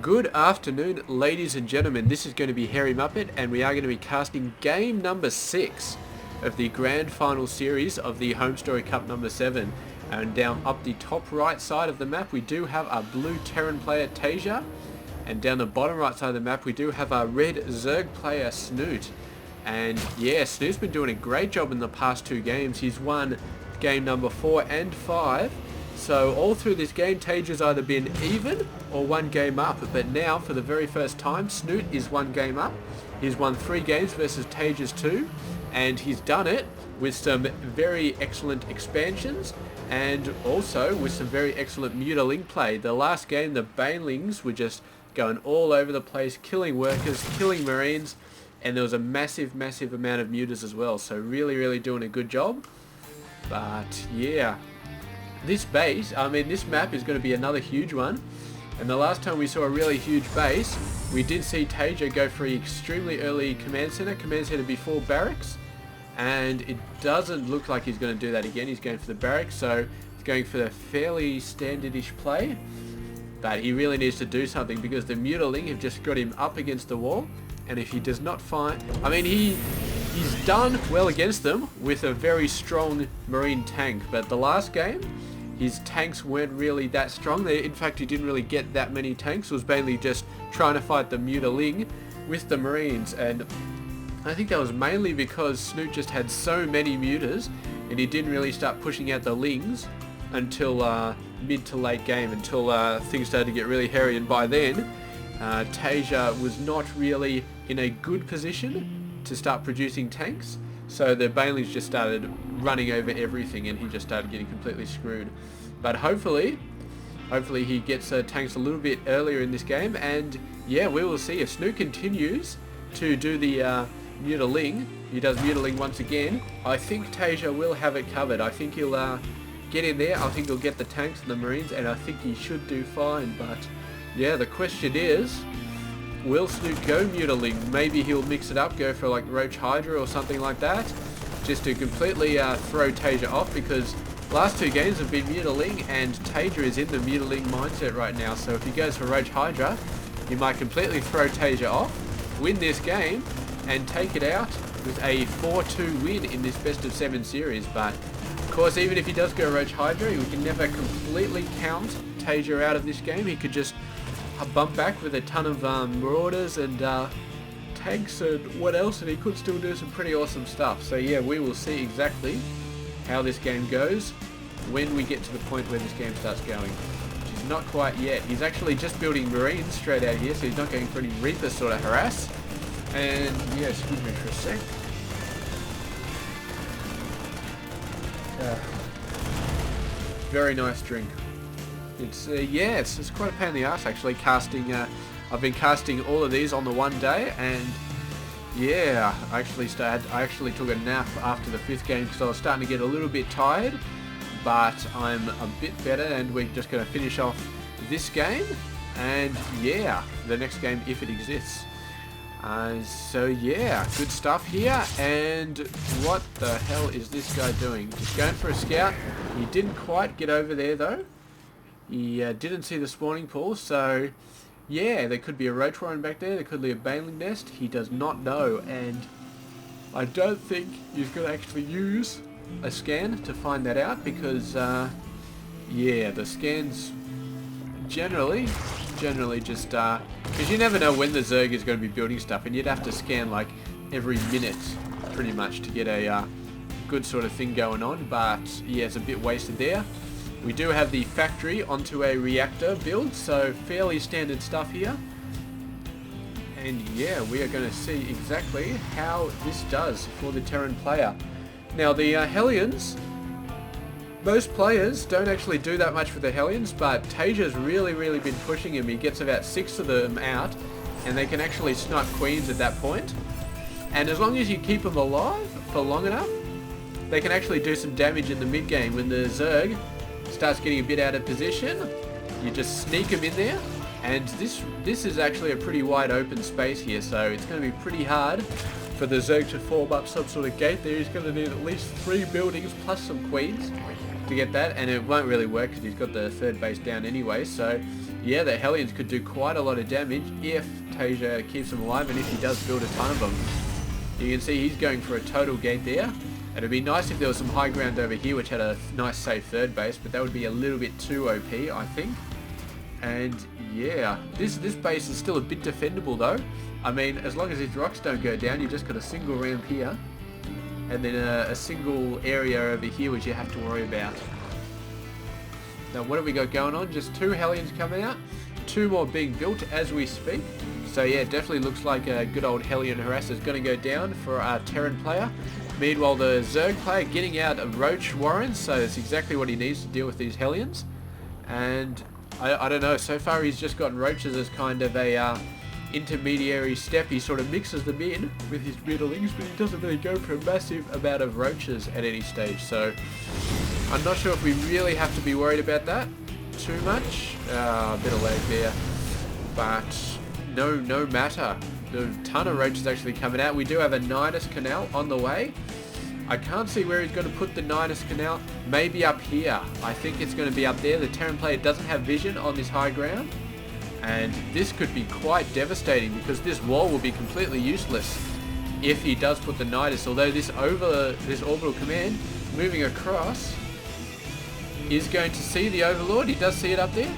Good afternoon, ladies and gentlemen. This is going to be Hairy Muppet, and we are going to be casting game number 6 of the grand final series of the HomeStory Cup number 7. And down up the top right side of the map, we do have our blue Terran player TaeJa, and down the bottom right side of the map, we do have our red Zerg player Snute. And yeah, Snoot's been doing a great job in the past 2 games. He's won game number 4 and 5. So all through this game, TaeJa's either been even or 1 game up. But now, for the very first time, Snute is 1 game up. He's won 3 games versus TaeJa's 2. And he's done it with some very excellent expansions. And also with some very excellent mutiling play. The last game, the banelings were just going all over the place, killing workers, killing marines. And there was a massive amount of mutas as well. So really doing a good job. But yeah. This base, this map is going to be another huge one. And the last time we saw a really huge base, we did see TaeJa go for an extremely early command center before barracks. And it doesn't look like he's going to do that again. He's going for the barracks, so he's going for the fairly standardish play. But he really needs to do something because the mutiling have just got him up against the wall. And if he does not find... he's done well against them with a very strong marine tank. But the last game, his tanks weren't really that strong. In fact, he didn't really get that many tanks. It was mainly just trying to fight the mutiling with the marines. And I think that was mainly because Snute just had so many mutas, and he didn't really start pushing out the lings until mid to late game, until things started to get really hairy. And by then, TaeJa was not really in a good position to start producing tanks. So the banelings just started running over everything, and he just started getting completely screwed. But hopefully he gets tanks a little bit earlier in this game, and yeah, we will see if Snute continues to do the mutiling. He does mutiling once again. I think TaeJa will have it covered. I think he'll get in there. I think he'll get the tanks and the marines, and I think he should do fine. But yeah, the question is, will Snute go mutiling? Maybe he'll mix it up, go for like Roach Hydra or something like that, just to completely throw TaeJa off, because last 2 games have been mutiling, and TaeJa is in the mutiling mindset right now. So if he goes for Roach Hydra, he might completely throw TaeJa off, win this game, and take it out with a 4-2 win in this best of 7 series. But of course, even if he does go Roach Hydra, we can never completely count TaeJa out of this game. He could just bump back with a ton of marauders and tanks and what else, and he could still do some pretty awesome stuff. So yeah, we will see exactly how this game goes when we get to the point where this game starts going, which is not quite yet. He's actually just building marines straight out here, so he's not going for any Reaper sort of harass. And yeah, excuse me for a sec. Very nice drink. It's it's quite a pain in the ass actually casting. I've been casting all of these on the one day, and yeah, I actually took a nap after the 5th game because I was starting to get a little bit tired. But I'm a bit better, and we're just going to finish off this game, and yeah, the next game if it exists. So yeah, good stuff here. And what the hell is this guy doing? Just going for a scout. He didn't quite get over there though. He didn't see the spawning pool, so yeah, there could be a roach warren back there, there could be a baneling nest. He does not know, and I don't think he's going to actually use a scan to find that out, because yeah, the scans generally just because you never know when the Zerg is going to be building stuff, and you'd have to scan like every minute pretty much to get a good sort of thing going on. But yeah, it's a bit wasted there. We do have the factory onto a reactor build, so fairly standard stuff here. And yeah, we are going to see exactly how this does for the Terran player. Now the Hellions, most players don't actually do that much for the Hellions, but TaeJa's really been pushing him. He gets about 6 of them out, and they can actually snipe queens at that point. And as long as you keep them alive for long enough, they can actually do some damage in the mid game. When the Zerg starts getting a bit out of position, you just sneak them in there, and this is actually a pretty wide open space here, so it's going to be pretty hard for the Zerg to form up some sort of gate there. He's going to need at least 3 buildings plus some queens to get that, and it won't really work because he's got the 3rd base down anyway. So yeah, the Hellions could do quite a lot of damage if TaeJa keeps them alive and if he does build a ton of them. You can see he's going for a total gate there. And it'd be nice if there was some high ground over here which had a nice safe third base, but that would be a little bit too OP, I think. And yeah, this base is still a bit defendable though. I mean, as long as his rocks don't go down, you've just got a single ramp here. And then a single area over here which you have to worry about. Now what have we got going on? Just 2 Hellions coming out. 2 more being built as we speak. So yeah, definitely looks like a good old Hellion harasser is going to go down for our Terran player. Meanwhile, the Zerg player getting out a Roach Warren, so that's exactly what he needs to deal with these Hellions. And I don't know, so far he's just gotten Roaches as kind of a intermediary step. He sort of mixes them in with his middlings, but he doesn't really go for a massive amount of Roaches at any stage. So I'm not sure if we really have to be worried about that too much. A bit of lag there, but no matter. A ton of Roaches actually coming out. We do have a Nidus Canal on the way. I can't see where he's going to put the Nidus Canal. Maybe up here. I think it's going to be up there. The Terran player doesn't have vision on this high ground. And this could be quite devastating because this wall will be completely useless if he does put the Nidus. Although this orbital command moving across is going to see the Overlord. He does see it up there.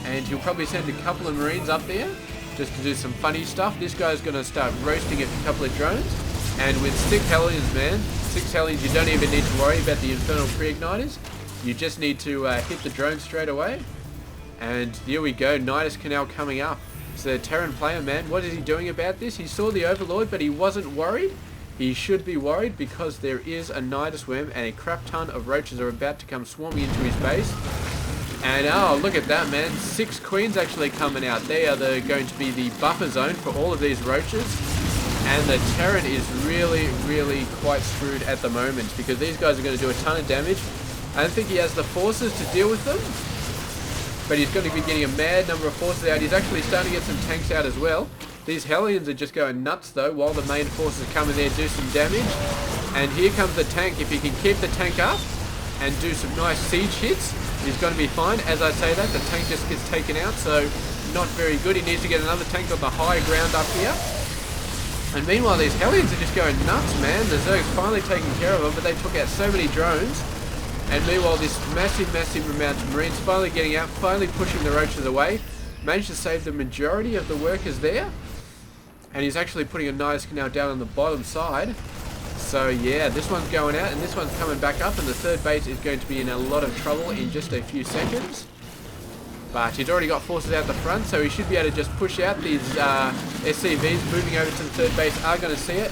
And he'll probably send a couple of Marines up there just to do some funny stuff. This guy's going to start roasting a couple of drones. And with 6 Hellions, man, 6 Hellions, you don't even need to worry about the Infernal Pre-Igniters. You just need to hit the drones straight away. And here we go, Nidus Canal coming up. So the Terran player, man, what is he doing about this? He saw the Overlord, but he wasn't worried. He should be worried because there is a Nidus Worm and a crap ton of Roaches are about to come swarming into his base. And oh, look at that, man. 6 Queens actually coming out. They are going to be the buffer zone for all of these Roaches. And the Terran is really quite screwed at the moment because these guys are going to do a ton of damage. I don't think he has the forces to deal with them. But he's going to be getting a mad number of forces out. He's actually starting to get some tanks out as well. These Hellions are just going nuts though while the main forces come in there, do some damage. And here comes the tank. If he can keep the tank up and do some nice siege hits, he's going to be fine. As I say that, the tank just gets taken out, so not very good. He needs to get another tank on the high ground up here. And meanwhile, these Hellions are just going nuts, man. The Zerg's finally taking care of them, but they took out so many drones. And meanwhile, this massive amount of Marines finally getting out, finally pushing the Roaches away. Managed to save the majority of the workers there. And he's actually putting a Nidus Canal down on the bottom side. So yeah, this one's going out and this one's coming back up, and the third base is going to be in a lot of trouble in just a few seconds. But he's already got forces out the front, so he should be able to just push out. These SCVs moving over to the third base are going to see it.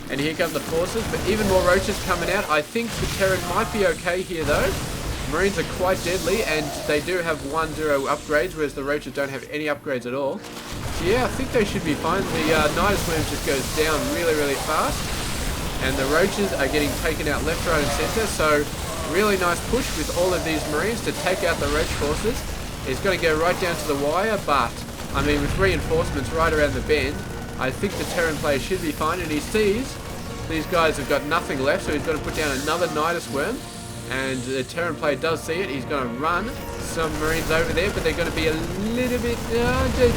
And here come the forces, but even more Roaches coming out. I think the Terran might be okay here though. Marines are quite deadly, and they do have 1-0 upgrades, whereas the Roaches don't have any upgrades at all. So yeah, I think they should be fine. The Nidus Worm just goes down really fast. And the Roaches are getting taken out left, right and centre. So really nice push with all of these Marines to take out the Roach forces. He's going to go right down to the wire, but I mean with reinforcements right around the bend, I think the Terran player should be fine. And he sees these guys have got nothing left, so he's got to put down another Nidus Worm. And the Terran player does see it. He's going to run some Marines over there, but they're going to be a little bit...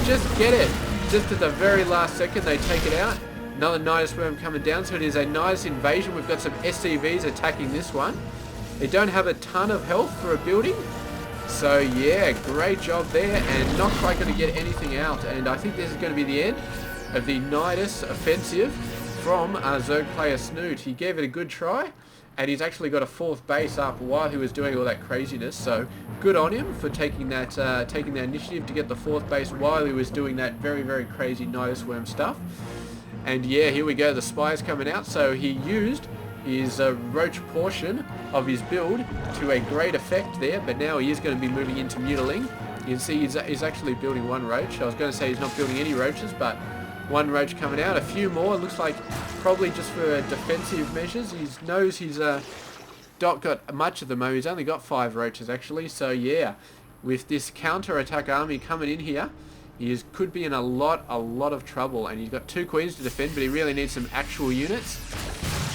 just get it. Just at the very last second, they take it out. Another Nidus Worm coming down, so it is a Nidus invasion. We've got some SCVs attacking this one. They don't have a ton of health for a building. So yeah, great job there, and not quite going to get anything out. And I think this is going to be the end of the Nidus offensive from our Zerg player Snute. He gave it a good try, and he's actually got a 4th base up while he was doing all that craziness. So good on him for taking that initiative to get the 4th base while he was doing that very crazy Nidus Worm stuff. And yeah, here we go, the Spire's coming out. So he used his Roach portion of his build to a great effect there, but now he is going to be moving into Mutiling. You can see he's actually building 1 Roach. I was going to say he's not building any Roaches, but 1 Roach coming out. A few more, it looks like probably just for defensive measures. He knows he's not got much at the moment. He's only got 5 Roaches actually. So yeah, with this counter-attack army coming in here, he could be in a lot of trouble. And he's got 2 Queens to defend, but he really needs some actual units.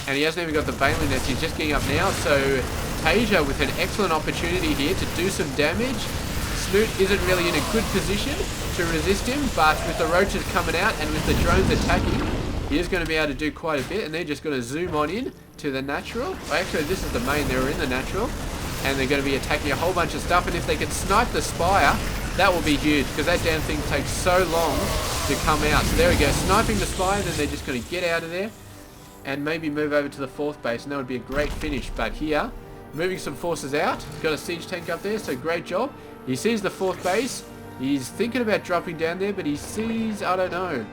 And he hasn't even got the Baneling Nest. He's just getting up now. So TaeJa with an excellent opportunity here to do some damage. Snute isn't really in a good position to resist him, but with the roaches coming out and with the drones attacking, he is going to be able to do quite a bit, and they're just going to zoom on in to the natural. Well, actually, this is the main. They're in the natural, and they're going to be attacking a whole bunch of stuff, and if they can snipe the Spire, that will be huge, because that damn thing takes so long to come out. So there we go, sniping the Spire, then they're just going to get out of there, and maybe move over to the 4th base, and that would be a great finish. But here, moving some forces out, got a siege tank up there, so great job. He sees the 4th base, he's thinking about dropping down there, but he sees, I don't know,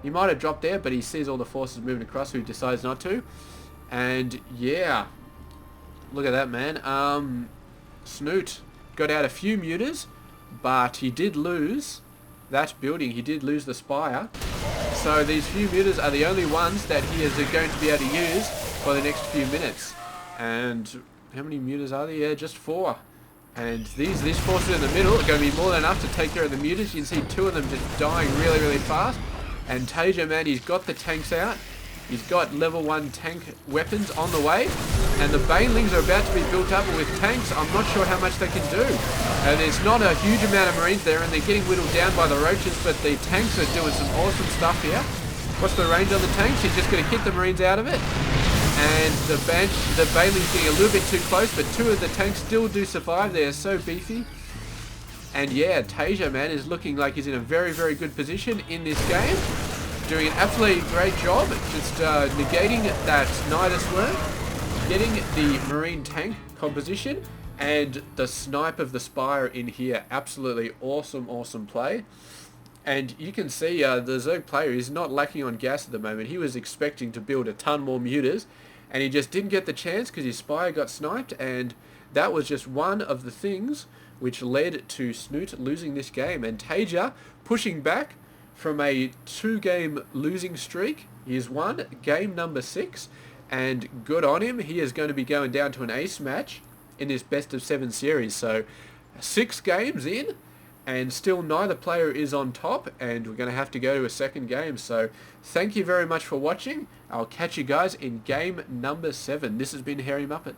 he might have dropped there, but he sees all the forces moving across, so he decides not to. And yeah, look at that, man. Snute got out a few mutas, but he did lose that building. He did lose the Spire. So these few mutas are the only ones that he is going to be able to use for the next few minutes. And how many mutas are there? Yeah, just 4. And these forces in the middle are going to be more than enough to take care of the mutas. You can see 2 of them just dying really, really fast. And TaeJa, man, he's got the tanks out. He's got level 1 tank weapons on the way. And the Banelings are about to be built up with tanks. I'm not sure how much they can do. And there's not a huge amount of Marines there, and they're getting whittled down by the roaches, but the tanks are doing some awesome stuff here. What's the range on the tanks? He's just going to hit the Marines out of it. And the Banelings getting a little bit too close, but 2 of the tanks still do survive. They are so beefy. And yeah, TaeJa, man, is looking like he's in a very, very good position in this game. Doing an absolutely great job, just negating that Nidus worm, getting the Marine tank composition, and the snipe of the Spire in here. Absolutely awesome, awesome play. And you can see the Zerg player is not lacking on gas at the moment. He was expecting to build a ton more mutas, and he just didn't get the chance because his Spire got sniped, and that was just one of the things which led to Snute losing this game. And TaeJa pushing back from a 2-game losing streak. He has won game number 6, and good on him. He is going to be going down to an ace match in this best of 7 series. So 6 games in, and still neither player is on top, and we're going to have to go to a second game. So thank you very much for watching. I'll catch you guys in game number 7. This has been Hairy Muppet.